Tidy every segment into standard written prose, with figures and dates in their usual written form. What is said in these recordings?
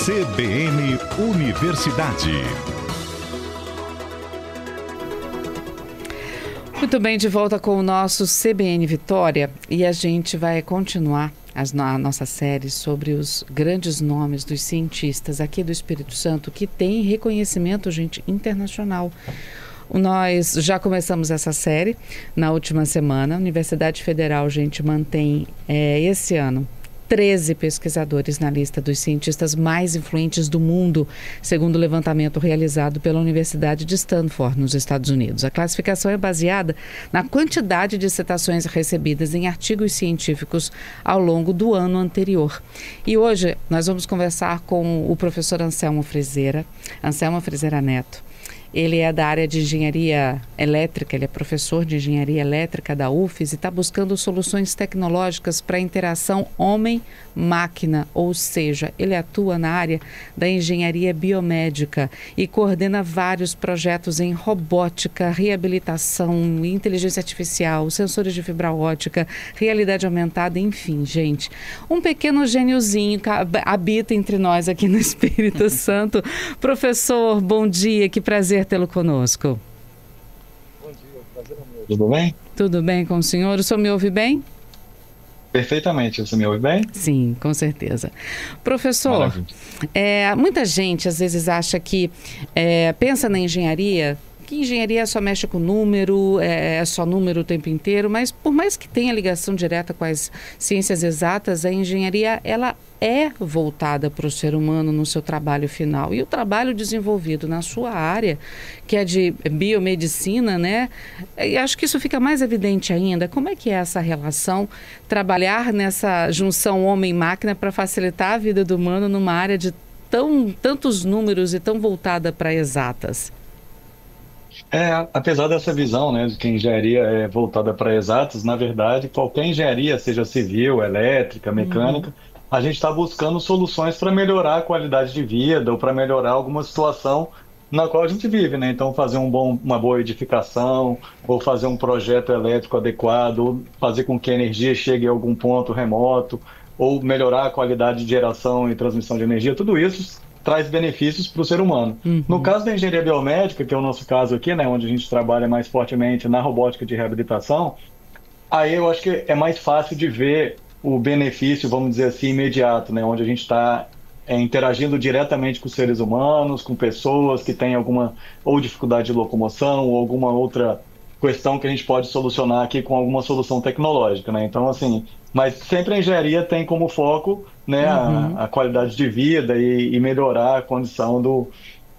CBN Universidade. Muito bem, de volta com o nosso CBN Vitória, e a gente vai continuar a nossa série sobre os grandes nomes dos cientistas aqui do Espírito Santo que têm reconhecimento, gente, internacional. Nós já começamos essa série na última semana. A Universidade Federal, gente, mantém esse ano 13 pesquisadores na lista dos cientistas mais influentes do mundo, segundo o levantamento realizado pela Universidade de Stanford, nos Estados Unidos. A classificação é baseada na quantidade de citações recebidas em artigos científicos ao longo do ano anterior. E hoje nós vamos conversar com o professor Anselmo Frizeira Neto. Ele é da área de engenharia elétrica, ele é professor de engenharia elétrica da UFES e está buscando soluções tecnológicas para a interação homem-máquina, ou seja, ele atua na área da engenharia biomédica e coordena vários projetos em robótica, reabilitação, inteligência artificial, sensores de fibra ótica, realidade aumentada, enfim, gente. Um pequeno gêniozinho habita entre nós aqui no Espírito Santo. Professor, bom dia, que prazer tê-lo conosco. Bom dia, prazer é meu. Tudo bem? Tudo bem com o senhor? O senhor me ouve bem? Perfeitamente. Você me ouve bem? Sim, com certeza. Professor, muita gente às vezes acha que pensa na engenharia, que engenharia só mexe com número, é só número o tempo inteiro, mas por mais que tenha ligação direta com as ciências exatas, a engenharia ela é voltada para o ser humano no seu trabalho final. E o trabalho desenvolvido na sua área, que é de biomedicina, né? E acho que isso fica mais evidente ainda. Como é que é essa relação, trabalhar nessa junção homem-máquina para facilitar a vida do humano numa área de tantos números e tão voltada para exatas? Apesar dessa visão, né, de que a engenharia é voltada para exatas, na verdade, qualquer engenharia, seja civil, elétrica, mecânica, a gente está buscando soluções para melhorar a qualidade de vida ou para melhorar alguma situação na qual a gente vive, né? Então, fazer uma boa edificação, ou fazer um projeto elétrico adequado, ou fazer com que a energia chegue a algum ponto remoto, ou melhorar a qualidade de geração e transmissão de energia, tudo isso traz benefícios para o ser humano. No caso da engenharia biomédica, que é o nosso caso aqui, né, onde a gente trabalha mais fortemente na robótica de reabilitação, aí eu acho que é mais fácil de ver o benefício, vamos dizer assim, imediato, né, onde a gente está interagindo diretamente com os seres humanos, com pessoas que têm alguma ou dificuldade de locomoção ou alguma outra questão que a gente pode solucionar aqui com alguma solução tecnológica, né? Então, assim, mas sempre a engenharia tem como foco, né, a qualidade de vida e melhorar a condição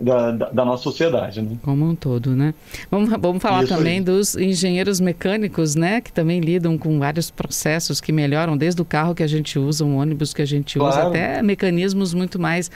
da nossa sociedade, né? Como um todo, né? Vamos falar isso também aí dos engenheiros mecânicos, né? Que também lidam com vários processos que melhoram, desde o carro que a gente usa, um ônibus que a gente usa, até mecanismos muito mais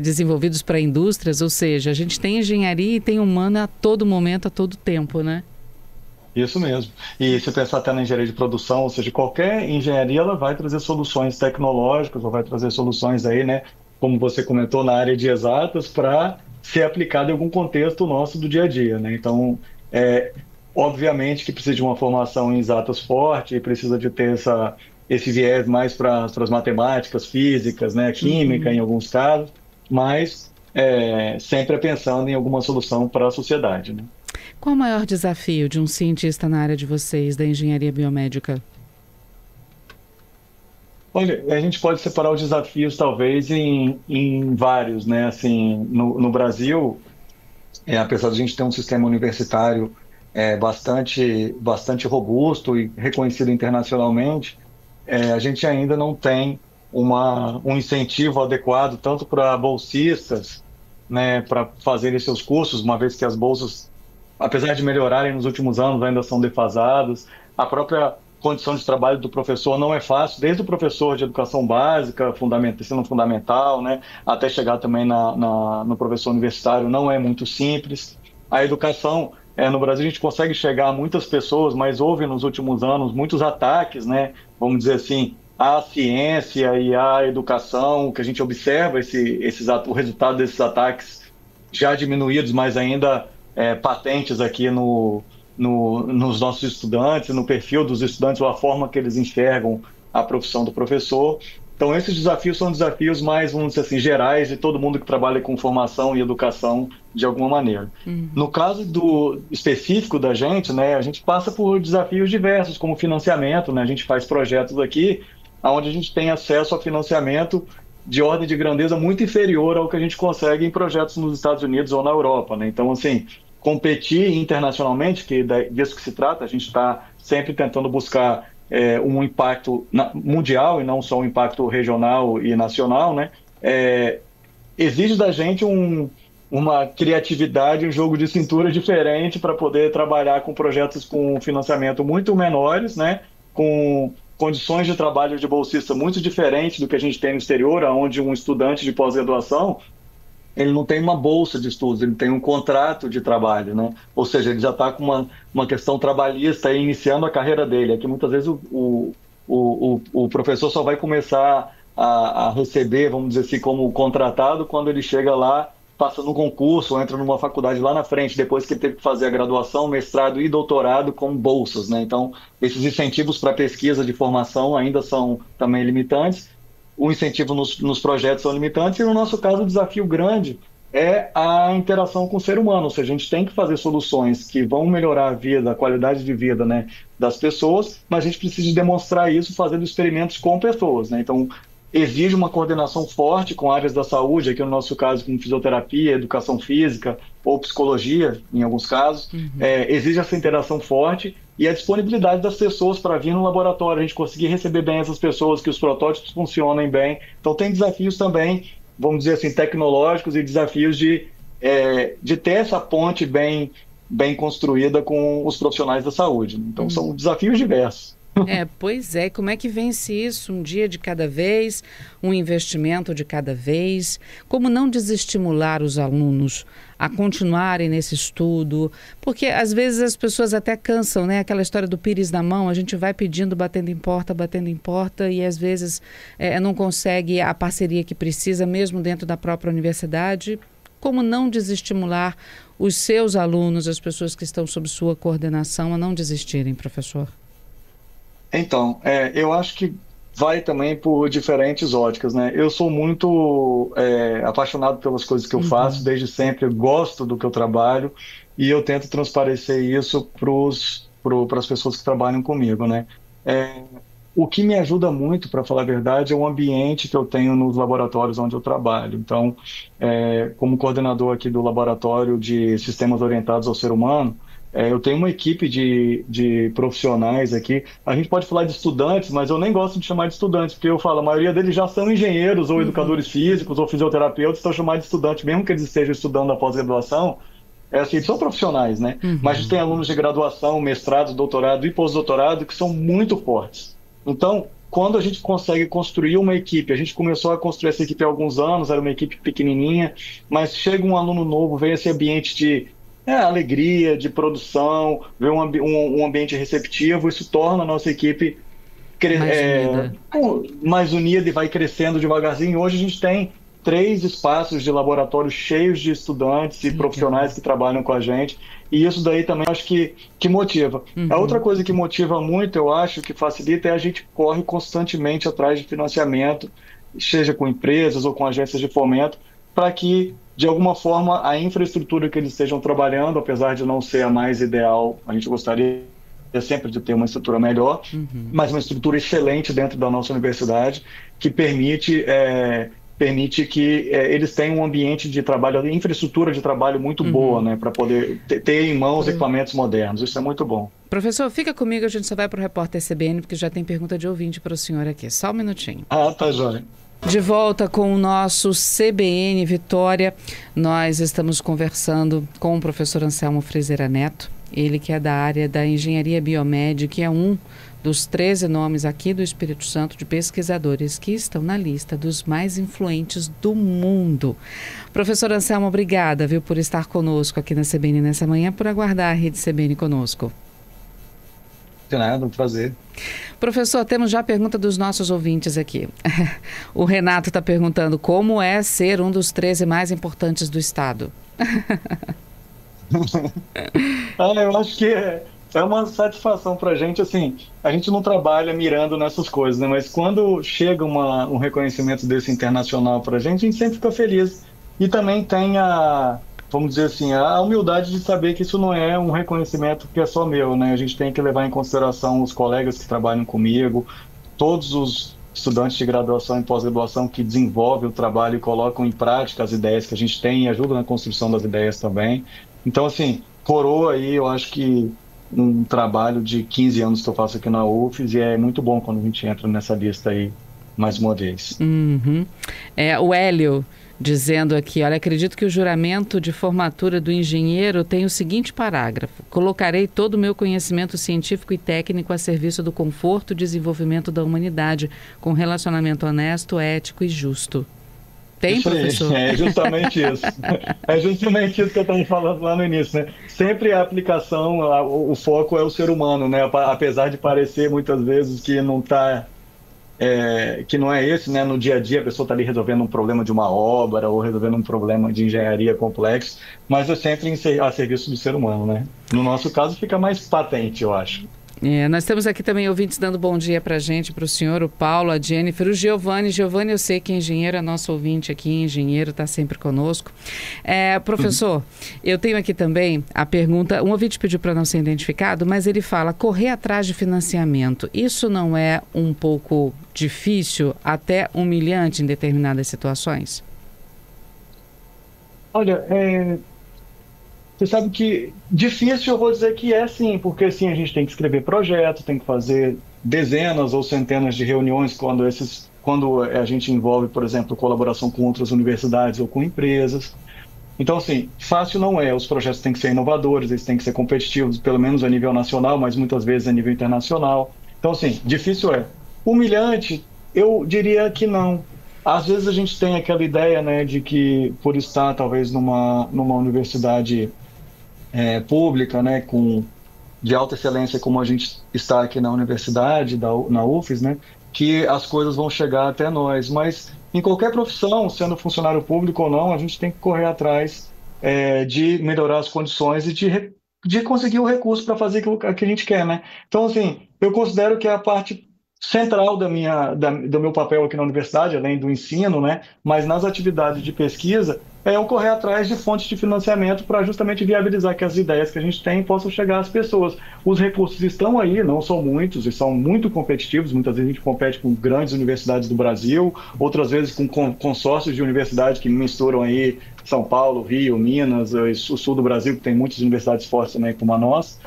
desenvolvidos para indústrias, ou seja, a gente tem engenharia e tem humano a todo momento, a todo tempo, né? Isso mesmo. E se pensar até na engenharia de produção, ou seja, qualquer engenharia ela vai trazer soluções tecnológicas, ou vai trazer soluções aí, né, como você comentou, na área de exatas, para ser aplicado em algum contexto nosso do dia a dia, né? Então, obviamente que precisa de uma formação em exatas forte, precisa de ter esse viés mais para as matemáticas, físicas, né, química em alguns casos, mas sempre pensando em alguma solução para a sociedade, né? Qual o maior desafio de um cientista na área de vocês, da engenharia biomédica? Olha, a gente pode separar os desafios talvez em vários, né? Assim, no Brasil, apesar de a gente ter um sistema universitário bastante robusto e reconhecido internacionalmente, a gente ainda não tem um incentivo adequado tanto para bolsistas, né, para fazerem seus cursos, uma vez que as bolsas, apesar de melhorarem nos últimos anos, ainda são defasadas. A própria condição de trabalho do professor não é fácil, desde o professor de educação básica, ensino fundamental, né, até chegar também no professor universitário, não é muito simples. A educação, no Brasil a gente consegue chegar a muitas pessoas, mas houve nos últimos anos muitos ataques, né, vamos dizer assim, à ciência e à educação, que a gente observa o resultado desses ataques já diminuídos, mas ainda patentes aqui nos nossos estudantes, no perfil dos estudantes, ou a forma que eles enxergam a profissão do professor. Então, esses desafios são desafios mais, vamos dizer assim, gerais de todo mundo que trabalha com formação e educação de alguma maneira. No caso do específico da gente, né, a gente passa por desafios diversos, como financiamento, né? A gente faz projetos aqui onde a gente tem acesso a financiamento de ordem de grandeza muito inferior ao que a gente consegue em projetos nos Estados Unidos ou na Europa, né? Então, assim, competir internacionalmente, que disso que se trata, a gente está sempre tentando buscar um impacto mundial e não só um impacto regional e nacional, né? Exige da gente uma criatividade, um jogo de cintura diferente para poder trabalhar com projetos com financiamento muito menores, né? Com condições de trabalho de bolsista muito diferentes do que a gente tem no exterior, onde um estudante de pós-graduação ele não tem uma bolsa de estudos, ele tem um contrato de trabalho, né? Ou seja, ele já está com uma questão trabalhista aí, iniciando a carreira dele. Aqui muitas vezes o professor só vai começar a receber, vamos dizer assim, como contratado quando ele chega lá, passa no concurso, ou entra numa faculdade lá na frente, depois que ele teve que fazer a graduação, mestrado e doutorado com bolsas, né? Então, esses incentivos para pesquisa de formação ainda são também limitantes. O incentivo nos projetos são limitantes e, no nosso caso, o desafio grande é a interação com o ser humano. Ou seja, a gente tem que fazer soluções que vão melhorar a vida, a qualidade de vida, né, das pessoas, mas a gente precisa demonstrar isso fazendo experimentos com pessoas, né? Então, exige uma coordenação forte com áreas da saúde, aqui no nosso caso, com fisioterapia, educação física ou psicologia, em alguns casos. Exige essa interação forte e a disponibilidade das pessoas para vir no laboratório, a gente conseguir receber bem essas pessoas, que os protótipos funcionem bem. Então, tem desafios também, vamos dizer assim, tecnológicos e desafios de ter essa ponte bem construída com os profissionais da saúde. Então, são desafios diversos. Pois é. Como é que vence isso? Um dia de cada vez, um investimento de cada vez? Como não desestimular os alunos a continuarem nesse estudo? Porque às vezes as pessoas até cansam, né? Aquela história do pires na mão, a gente vai pedindo, batendo em porta e às vezes não consegue a parceria que precisa, mesmo dentro da própria universidade. Como não desestimular os seus alunos, as pessoas que estão sob sua coordenação, a não desistirem, professor? Então, eu acho que vai também por diferentes óticas, né? Eu sou muito apaixonado pelas coisas que eu faço, desde sempre, eu gosto do que eu trabalho e eu tento transparecer isso para as pessoas que trabalham comigo, né? O que me ajuda muito, para falar a verdade, é o ambiente que eu tenho nos laboratórios onde eu trabalho. Então, como coordenador aqui do Laboratório de Sistemas Orientados ao Ser Humano, eu tenho uma equipe de profissionais aqui. A gente pode falar de estudantes, mas eu nem gosto de chamar de estudantes, porque eu falo, a maioria deles já são engenheiros ou educadores físicos ou fisioterapeutas, então chamar de estudante, mesmo que eles estejam estudando a pós-graduação, assim, são profissionais, né? Mas a gente tem alunos de graduação, mestrado, doutorado e pós-doutorado que são muito fortes. Então, quando a gente consegue construir uma equipe, a gente começou a construir essa equipe há alguns anos, era uma equipe pequenininha, mas chega um aluno novo, vem esse ambiente de alegria, de produção, ver um ambiente receptivo, isso torna a nossa equipe mais unida e vai crescendo devagarzinho. Hoje a gente tem 3 espaços de laboratório cheios de estudantes e profissionais que trabalham com a gente, e isso daí também acho que motiva. A outra coisa que motiva muito, eu acho, que facilita, é a gente corre constantemente atrás de financiamento, seja com empresas ou com agências de fomento, para que de alguma forma a infraestrutura que eles estejam trabalhando, apesar de não ser a mais ideal, a gente gostaria sempre de ter uma estrutura melhor, mas uma estrutura excelente dentro da nossa universidade, que permite que eles tenham um ambiente de trabalho, infraestrutura de trabalho muito boa, né, para poder ter em mãos equipamentos modernos. Isso é muito bom. Professor, fica comigo, a gente só vai para o repórter CBN, porque já tem pergunta de ouvinte para o senhor aqui. Só um minutinho. Tá joia. De volta com o nosso CBN Vitória, nós estamos conversando com o professor Anselmo Frizeira Neto, ele que é da área da engenharia biomédica, que é um dos 13 nomes aqui do Espírito Santo de pesquisadores que estão na lista dos mais influentes do mundo. Professor Anselmo, obrigada, por estar conosco aqui na CBN nessa manhã, por aguardar a Rede CBN conosco. De nada, um prazer. Professor, temos já a pergunta dos nossos ouvintes aqui. O Renato está perguntando como é ser um dos 13 mais importantes do Estado. Eu acho que É uma satisfação para a gente, assim, a gente não trabalha mirando nessas coisas, né? Mas quando chega um reconhecimento desse internacional para a gente sempre fica feliz. E também tem vamos dizer assim, a humildade de saber que isso não é um reconhecimento que é só meu, né? A gente tem que levar em consideração os colegas que trabalham comigo, todos os estudantes de graduação e pós-graduação que desenvolvem o trabalho e colocam em prática as ideias que a gente tem e ajudam na construção das ideias também. Então, assim, coroa aí, eu acho que um trabalho de 15 anos que eu faço aqui na UFES e é muito bom quando a gente entra nessa lista aí mais uma vez. Uhum. O Hélio dizendo aqui, olha, acredito que o juramento de formatura do engenheiro tem o seguinte parágrafo: colocarei todo o meu conhecimento científico e técnico a serviço do conforto e desenvolvimento da humanidade, com relacionamento honesto, ético e justo. Tem, isso professor? Aí, é justamente isso. É justamente isso que eu estava falando lá no início, né? Sempre a aplicação, o foco é o ser humano, né? Apesar de parecer muitas vezes que não está que não é esse, né? No dia a dia a pessoa está ali resolvendo um problema de uma obra ou resolvendo um problema de engenharia complexo, mas é sempre a serviço do ser humano, né? No nosso caso fica mais patente, eu acho. Nós temos aqui também ouvintes dando bom dia para a gente, para o senhor, o Paulo, a Jennifer, o Giovanni. Giovanni, eu sei que é engenheiro, é nosso ouvinte aqui, engenheiro, está sempre conosco. Professor, eu tenho aqui também a pergunta, um ouvinte pediu para não ser identificado, mas ele fala, correr atrás de financiamento, isso não é um pouco difícil, até humilhante em determinadas situações? Olha, você sabe que difícil eu vou dizer que é sim, porque sim, a gente tem que escrever projetos, tem que fazer dezenas ou centenas de reuniões quando a gente envolve, por exemplo, colaboração com outras universidades ou com empresas. Então, assim, fácil não é. Os projetos têm que ser inovadores, eles têm que ser competitivos, pelo menos a nível nacional, mas muitas vezes a nível internacional. Então, assim, difícil é. Humilhante, eu diria que não. Às vezes a gente tem aquela ideia, né, de que por estar talvez numa universidade pública, né, de alta excelência como a gente está aqui na universidade, na UFES, né, que as coisas vão chegar até nós. Mas em qualquer profissão, sendo funcionário público ou não, a gente tem que correr atrás de melhorar as condições e de conseguir o recurso para fazer aquilo que a gente quer, né? Então, assim, eu considero que a parte central do meu papel aqui na universidade, além do ensino, né, mas nas atividades de pesquisa, é eu correr atrás de fontes de financiamento para justamente viabilizar que as ideias que a gente tem possam chegar às pessoas. Os recursos estão aí, não são muitos, e são muito competitivos. Muitas vezes a gente compete com grandes universidades do Brasil, outras vezes com consórcios de universidades que misturam aí São Paulo, Rio, Minas, o sul do Brasil, que tem muitas universidades fortes também como a nossa.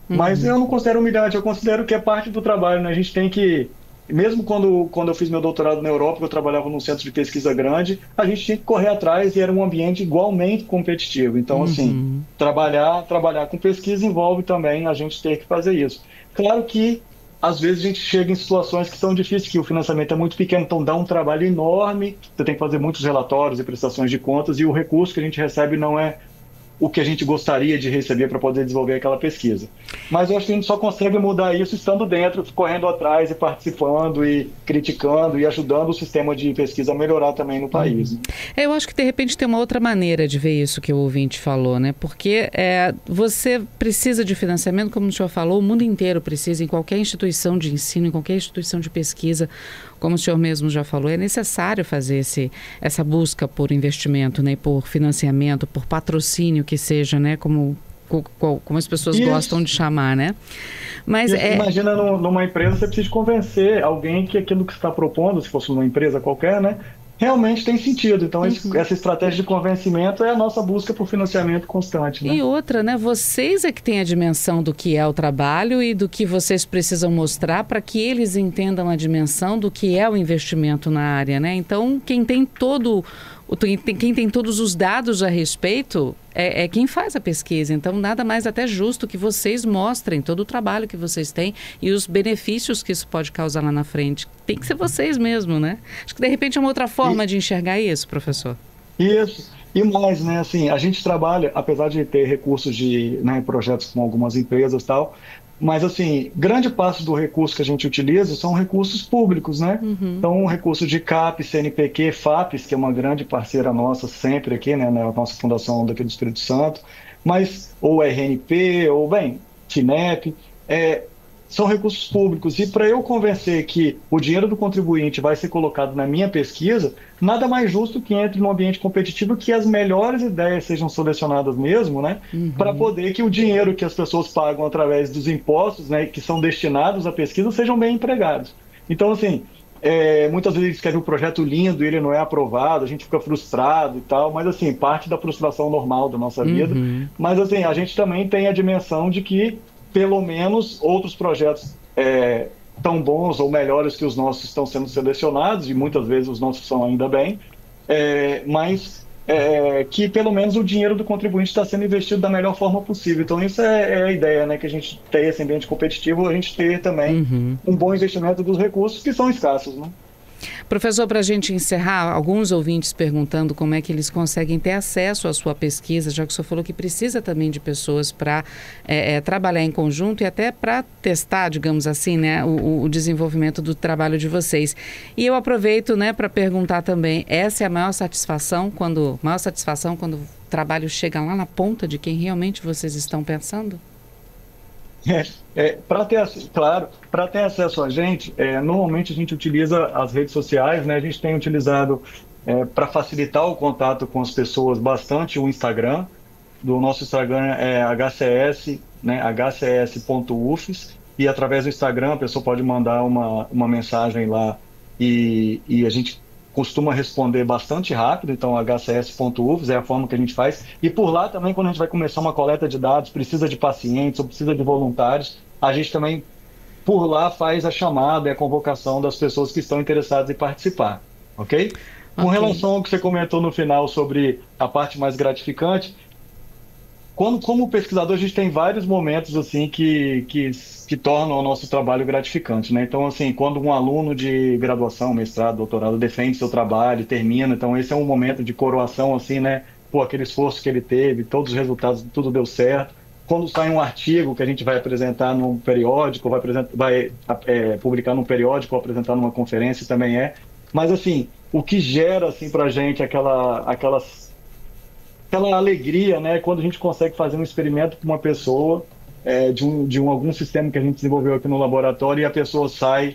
Mas eu não considero humilhante, eu considero que é parte do trabalho, né? A gente tem que, mesmo quando eu fiz meu doutorado na Europa, eu trabalhava num centro de pesquisa grande, a gente tinha que correr atrás e era um ambiente igualmente competitivo. Então, assim, trabalhar com pesquisa envolve também a gente ter que fazer isso. Claro que, às vezes, a gente chega em situações que são difíceis, que o financiamento é muito pequeno, então dá um trabalho enorme, você tem que fazer muitos relatórios e prestações de contas, e o recurso que a gente recebe não é o que a gente gostaria de receber para poder desenvolver aquela pesquisa. Mas eu acho que a gente só consegue mudar isso estando dentro, correndo atrás e participando e criticando e ajudando o sistema de pesquisa a melhorar também no país. Né? Eu acho que de repente tem uma outra maneira de ver isso que o ouvinte falou, né? Porque você precisa de financiamento, como o senhor falou, o mundo inteiro precisa, em qualquer instituição de ensino, em qualquer instituição de pesquisa, como o senhor mesmo já falou, é necessário fazer essa busca por investimento, né? Por financiamento, por patrocínio que seja, né? Como as pessoas gostam de chamar, né? Mas imagina numa empresa você precisa convencer alguém que aquilo que você está propondo, se fosse uma empresa qualquer, né? Realmente tem sentido. Então, essa estratégia de convencimento é a nossa busca por financiamento constante. Né? E outra, né? Vocês é que têm a dimensão do que é o trabalho e do que vocês precisam mostrar para que eles entendam a dimensão do que é o investimento na área, né? Então, quem tem todos os dados a respeito é quem faz a pesquisa. Então, nada mais até justo que vocês mostrem todo o trabalho que vocês têm e os benefícios que isso pode causar lá na frente. Tem que ser vocês mesmo, né? Acho que, de repente, é uma outra forma de enxergar isso, professor. Isso. E mais, né? Assim, a gente trabalha, apesar de ter recursos de projetos com algumas empresas e tal, mas, assim, grande parte do recurso que a gente utiliza são recursos públicos, né? Então, recurso de CAPES, CNPq, FAPES, que é uma grande parceira nossa sempre aqui, né? Na nossa fundação daqui do Espírito Santo, mas, ou RNP, ou, bem, Finep, são recursos públicos. E para eu convencer que o dinheiro do contribuinte vai ser colocado na minha pesquisa, nada mais justo que entre num ambiente competitivo que as melhores ideias sejam selecionadas mesmo, né? Para poder que o dinheiro que as pessoas pagam através dos impostos, né, que são destinados à pesquisa, sejam bem empregados. Então, assim, muitas vezes quer ver um projeto lindo e ele não é aprovado, a gente fica frustrado e tal, mas assim, parte da frustração normal da nossa vida. Mas assim, a gente também tem a dimensão de que pelo menos outros projetos tão bons ou melhores que os nossos estão sendo selecionados, e muitas vezes os nossos são ainda bem, mas que pelo menos o dinheiro do contribuinte está sendo investido da melhor forma possível. Então isso é a ideia, né? Que a gente tem esse ambiente competitivo, a gente ter também um bom investimento dos recursos que são escassos, né? Professor, para a gente encerrar, alguns ouvintes perguntando como é que eles conseguem ter acesso à sua pesquisa, já que o senhor falou que precisa também de pessoas para trabalhar em conjunto e até para testar, digamos assim, né, o desenvolvimento do trabalho de vocês. E eu aproveito, né, para perguntar também, essa é a maior satisfação quando o trabalho chega lá na ponta de quem realmente vocês estão pensando? Para ter acesso a gente, normalmente a gente utiliza as redes sociais, né? A gente tem utilizado para facilitar o contato com as pessoas bastante o Instagram. Do nosso Instagram é HCS, né? hcs.ufes, e através do Instagram a pessoa pode mandar uma mensagem lá e a gente costuma responder bastante rápido. Então hcs.ufes é a forma que a gente faz, e por lá também, quando a gente vai começar uma coleta de dados, precisa de pacientes ou precisa de voluntários, a gente também por lá faz a chamada e a convocação das pessoas que estão interessadas em participar, ok? Com relação ao que você comentou no final sobre a parte mais gratificante, como pesquisador, a gente tem vários momentos assim que tornam o nosso trabalho gratificante, né? Então, assim, quando um aluno de graduação, mestrado, doutorado defende seu trabalho, termina, então esse é um momento de coroação, assim, né? Pô, aquele esforço que ele teve, todos os resultados, tudo deu certo. Quando sai um artigo que a gente vai apresentar num periódico, vai publicar num periódico ou apresentar numa conferência, também é. Mas, assim, o que gera, assim, pra gente aquela alegria, né, quando a gente consegue fazer um experimento com uma pessoa de algum sistema que a gente desenvolveu aqui no laboratório, e a pessoa sai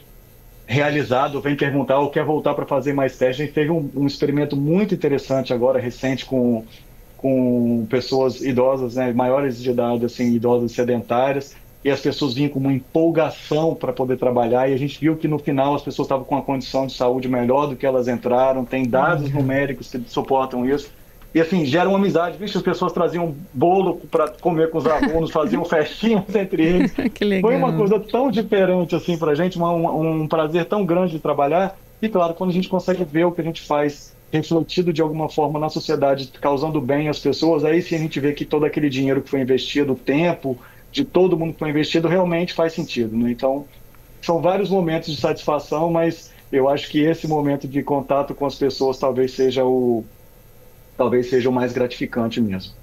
realizada, vem perguntar ou quer voltar para fazer mais testes. A gente teve um experimento muito interessante agora, recente, com pessoas idosas, né, maiores de idade, assim, idosas sedentárias, e as pessoas vinham com uma empolgação para poder trabalhar, e a gente viu que no final as pessoas estavam com uma condição de saúde melhor do que elas entraram, tem dados numéricos que suportam isso. E assim, gera uma amizade. Vixe, as pessoas traziam bolo para comer com os alunos, faziam festinhas entre eles. Que legal. Foi uma coisa tão diferente assim para a gente, um prazer tão grande de trabalhar. E claro, quando a gente consegue ver o que a gente faz refletido de alguma forma na sociedade, causando bem às pessoas, aí sim a gente vê que todo aquele dinheiro que foi investido, o tempo de todo mundo que foi investido, realmente faz sentido, né? Então, são vários momentos de satisfação, mas eu acho que esse momento de contato com as pessoas talvez seja o mais gratificante mesmo.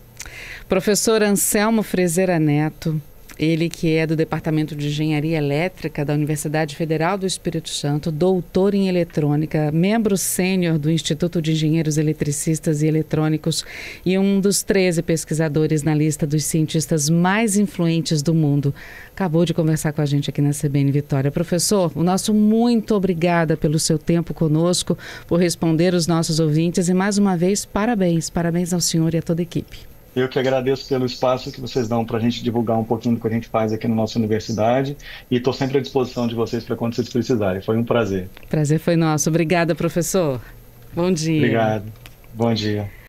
Professor Anselmo Freseira Neto, ele que é do Departamento de Engenharia Elétrica da Universidade Federal do Espírito Santo, doutor em eletrônica, membro sênior do Instituto de Engenheiros Eletricistas e Eletrônicos e um dos 13 pesquisadores na lista dos cientistas mais influentes do mundo. Acabou de conversar com a gente aqui na CBN Vitória. Professor, o nosso muito obrigada pelo seu tempo conosco, por responder os nossos ouvintes e mais uma vez, parabéns. Parabéns ao senhor e a toda a equipe. Eu que agradeço pelo espaço que vocês dão para a gente divulgar um pouquinho do que a gente faz aqui na nossa universidade, e estou sempre à disposição de vocês para quando vocês precisarem. Foi um prazer. Prazer foi nosso. Obrigada, professor. Bom dia. Obrigado. Bom dia.